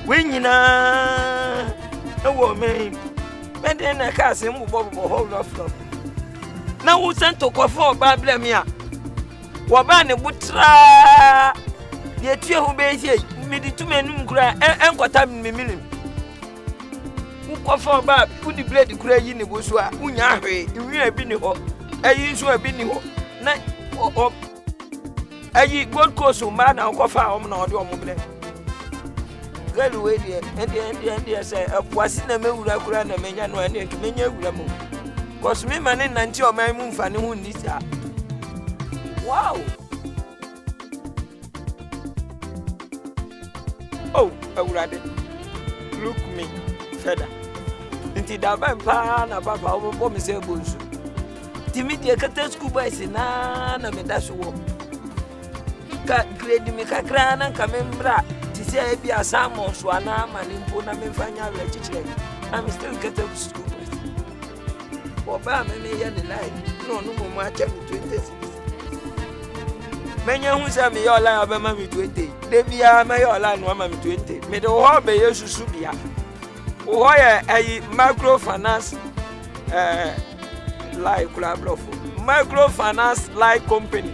When you know, a woman, men in a castle, hold off. Now, who sent to Coffo, Bablamia? Wabane Butra, yet you obey here, made it 2 men cry, and what time me million. Who Coffo Bab, put the blade cry in the Abusua, Unyahe, you have been ho, a usual been ho, night or a ye good course of man, I'll Coffa, or your mobile. Girl, away there, and the end, say, was in the middle of Grand and Mania, and to many of them. Was me man in until my moon fanny who needs that. Wow! Oh, I would rather look me, feather. Until the vampire about our bomb is able to. Timidly, a cat school by Sinan, and that's what. Cat grade me a crown and come in bra. To say, be a salmon, swana, and in Puna, and find out a teacher. I'm still getting school. For Bam and me, and the night. No more than 26. Many who say me all I have mammy 20. They be a my all I know mammy 20. Me the whole be you subia. Why a microfinance like club microfinance like company.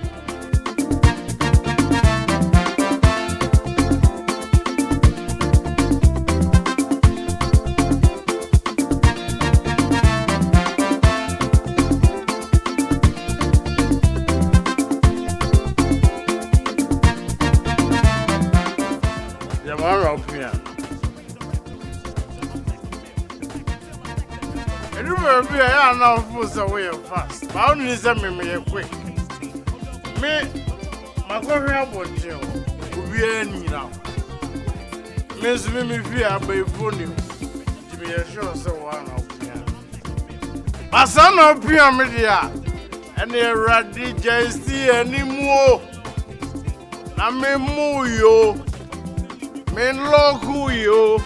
I now force away fast. I only send me quick. Me, my coffee about you. We are now. Miss me fear by phone you. To be a sure so one of you. My son of Media and the Raddy JC anymore. I may move you. Men lock who you.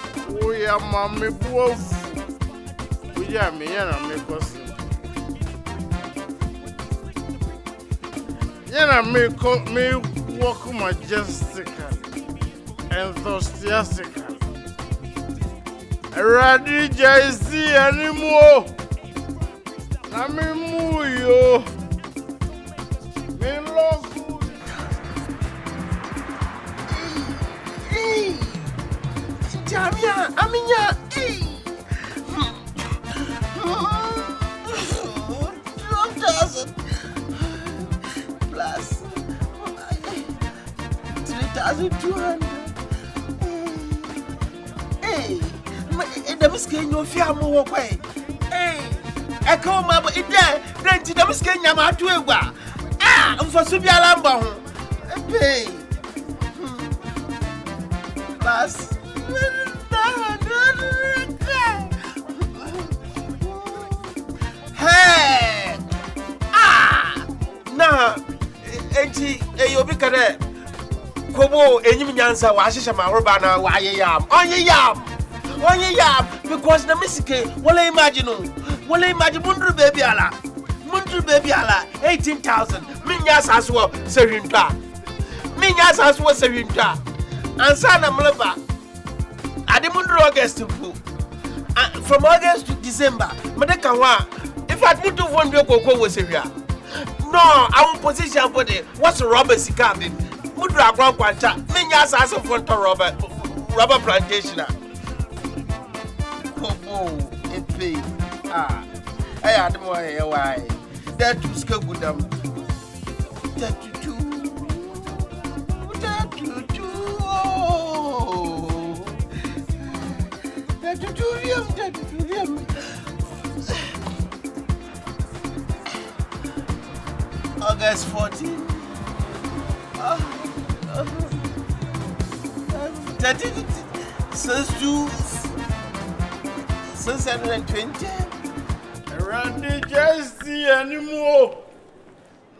We are mammy wolf. Yeah, me and me cousin. Yeah, me walk majestically, enthusiastically. Ready, JC anymore. Na me move you. Me look. Jamia, Aminya. 12,000 plus 3,200. Hey, the miskin you fear more way. Hey, I come up with that. Then the miskin Yama to a wa. Ah, I'm for Subia Lamba. Hey, plus. Hey! Ah! Na, enti eyobi kare. Kobo enyim nyansa wa hihye ma roba na wa yeyam. Onye yam because na misike wala imagine mundru baby ala. 18,000. Minya saso sewinta. Ansa na mleba. Ade mundru August fu. From August to December, madeka wa if I put to one week was here. No, our position for the what's Robert Sikabi? Mudra Grand Quanta, Minyas as of front Robert Plantation. Oh, it pay. Ah, I had more why. That to school with them. That August 14. 13. Since 720. Around the JC anymore.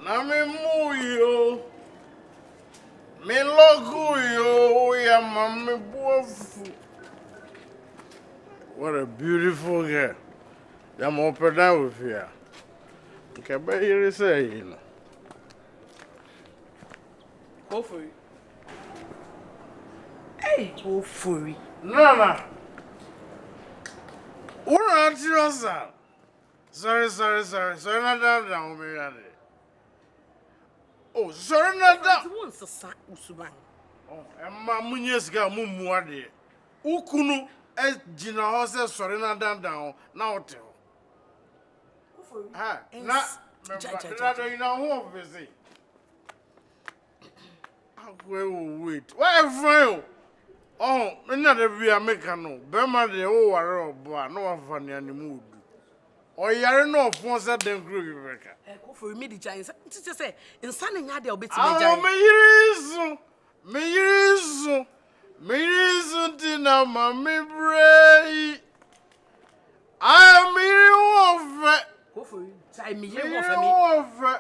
Na me move you. Me look you. We are mommy both. What a beautiful girl. I'm open down with you. Okay, but here is saying. Hopefully. Hey, hopefully. Nana. What are you saying? Sorry, not down, me. Oh, sorry, not down. Once a sack, Usuban. Oh, and my munyes got mumwadi. Ukunu, as Gina Hossa, sorry, not down, now tell. Ah, not, you know, who is it? Wait. Why, oh, another be American. Burma, the old war, no funny any mood. Or you are no force at them group, Rebecca. Go for me, the giants. To say, in Sunday, I'll be me reason, Tina, mammy, bray. I'm here of go for you. Try me, you offer.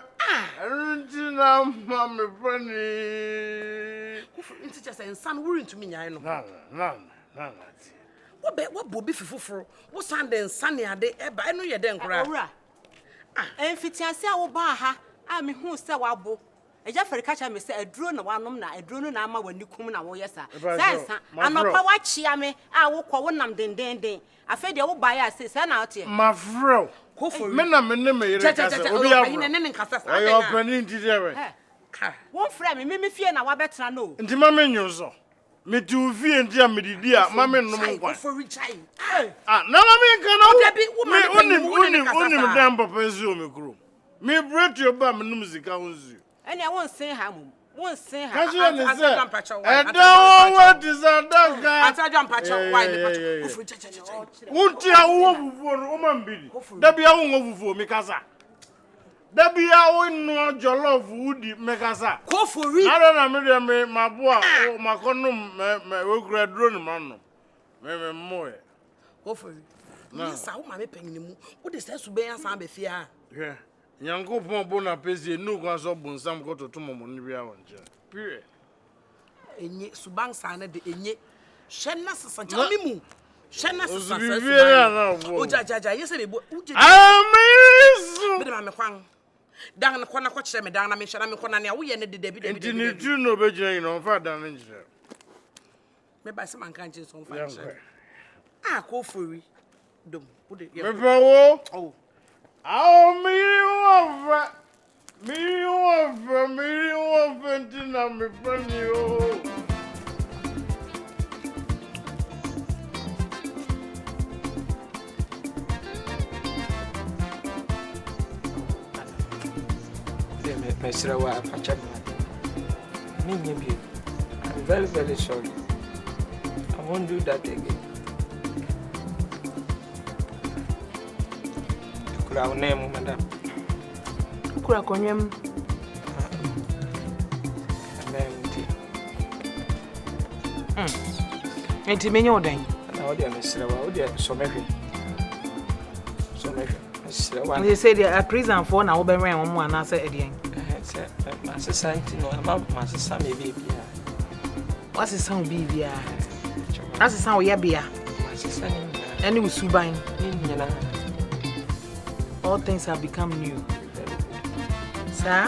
Tina, mammy, bunny. It's just a son worrying to me, I know. None. What Bobby for? What Sunday and Sunday are they? I know you're then cry. And Fitiancy, I will buy her. I mean, who said Wabo? A Jeffrey catcher may say a drone of one number, a drone nama when you come now, yes, sir. I'm not power chiame. I will call one nam den. I fed your buyer, says, and out here. My fro. Go for men, I'm in the maid. I open into the one friend, me fear now, I better know. and the mamma knows so. Me too, fear and dear me, dear, mamma, no one. for rich. Ah, no, I mean, only Madame Papa Zoom crew. Me break your bum and music, I was you. And I won't say her, won't say her. Can't you understand? And now what is that guy? I jump at your wife. Won't you have for woman be? There be a woman for me, Casa. There be a one your love woody, Mecasa. Go for real. I don't know, my boy, my condom, my work drone, man. Maybe more. Go for it. No, so my penny. What is that to be answered be fear? Yeah. Yango Bona Pesi, no one's up on some go to tomorrow. Period. And yet, Subang Sana de Enye. Shenna Santamimu. Shenna Santamimu. Oh, Jaja, yesterday, I'm down the corner, watch them down. I mean, shall I mean, we ended the debut. And didn't you know, Beijing on Father Ninja? Maybe by some unconscious on fire. Ah, go for it. Don't put it. Oh. Oh, me over, and I'm a friend. I'm very, very sorry. I won't do that again. Our name, madam. Krakonyem. Enti menyo den. Na odi amesira wa odi somehwe. They say they are prison for na wo be wen wo ana say edien. Say masesa nti no ama masesa me bibia. Wasesa wo bibia. Asesa wo ya bia. Masesa ni. Any usuban Ni nyina. All things have become new. Sir,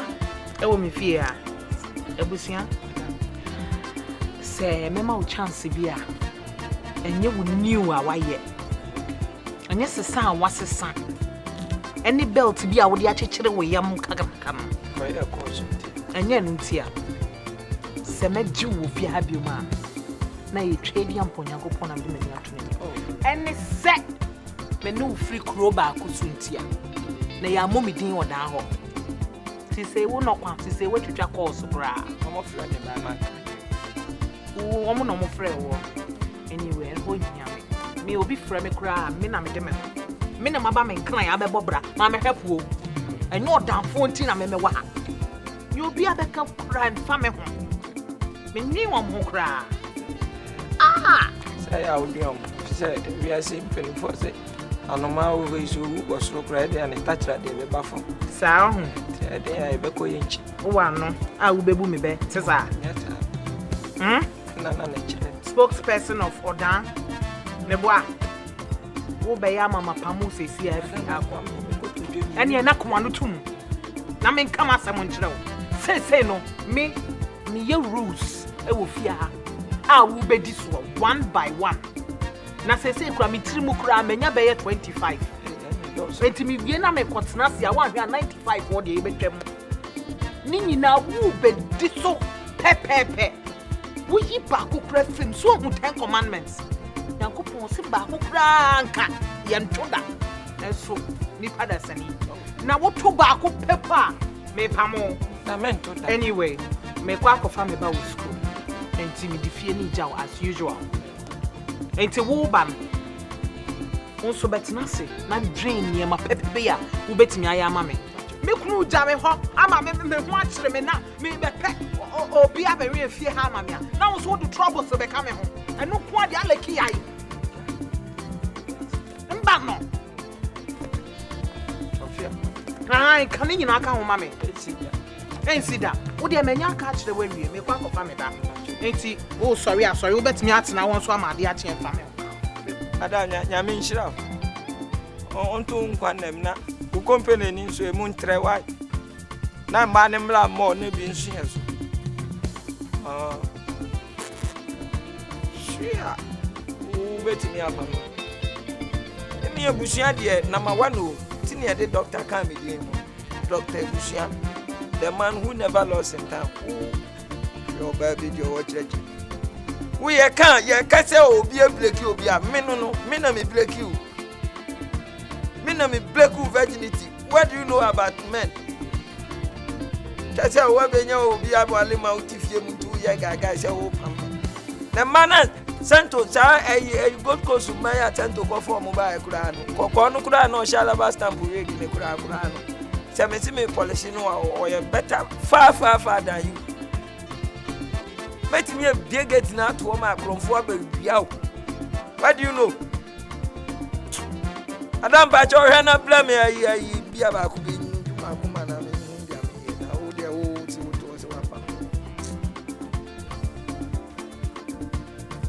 ewo me fear. Abusua. Say mema wo chance bia. Enye wo new a waye. Enye sesa a wasesa. Any belt bia wo de akekere wo yam kakakam. Foi a coisa. Enye ntia. Se meji wo bia bioma. Na ye trade yam ponyankopon na me me atune. Any set me no free kro ba akosuntia. Na ya momidin odan ho. Ti say wo no kwa, ti say wo twetwa course bra. Omo frɛ ne ba man. Wo omo no mo frɛ wo. Anyway, ho nyame. Me obi frɛ me kra, me na me de me. Me na maba me nkran abɛbɔ bra. Ma me hwepo. Enyo odan fo nti na me wa ha. You obi abɛka kra nfa me ho. Me nwi wo mo kra. Ah! Say I will be on. Say we are simple for say. Anoma over is who was so credit and touch that they were from. Sa ho. They are beko yenchi. Wo ano. A wo bebu me be. Sesa. Na chile. Spokesperson of Odan. Neboa. Wo be ya mama pamu sesi afi akwa. Ene na koma no tum. Na me nkama asem nkyerɛ wo. Say no me ye rules e wo fia ha. a wo be this one by one na say kura me tirimu kura menya be 25 enti me wie na me kotena se a wa hwe 95 wo de e betwam ni nyina wo be diso pepepe wo yi ba ko kura film so hu 10 commandments yankopon se ba ko kura anka yentoda eso ni pada sani na wo to ba ko pepa me pamo na mento da anyway me kwa ko fa me ba wo school enti me difie ni jaw as usual enti wo ba onso betina se na drain ye ma pepe ya wo betimi aya ama me kunu ja me ho ama me ho akire me na me be pe obi abere efie ha ama me na wo so do trouble so be ka me ho enu ko ade aleki yayi mba no Sofia ai kan ni na aka ho ma me ensida wo de menya aka akire wa wie me kwa kofa me ba enti oh sorry wo betimi atena won so ama de ache mfa me ada nyame nhyira onto nkwa nam na ku company ni nso emu ntre wai na ma ne mla mo na bi nso yeso shia u betimi apa emi Abusua de number 1 o tini e de doctor kan me dey Dr. Abusua, the man who never lost in time. Your baby your church. We can't say obi a break you be a me na me break you. Me na me break you virginity. What do you know about men? Kase o be nya obi abale ma utifie muntu ye gaga say o pam. The man Santo sa go course my attempt to go for mobile kura no. Kokko no kura no shala ba stamp we gi me kura no. Say me see me polish no or you better far than you. Let me a big get now to my cromfo be out. What do you know? I don't bat your hand up blame me be about could be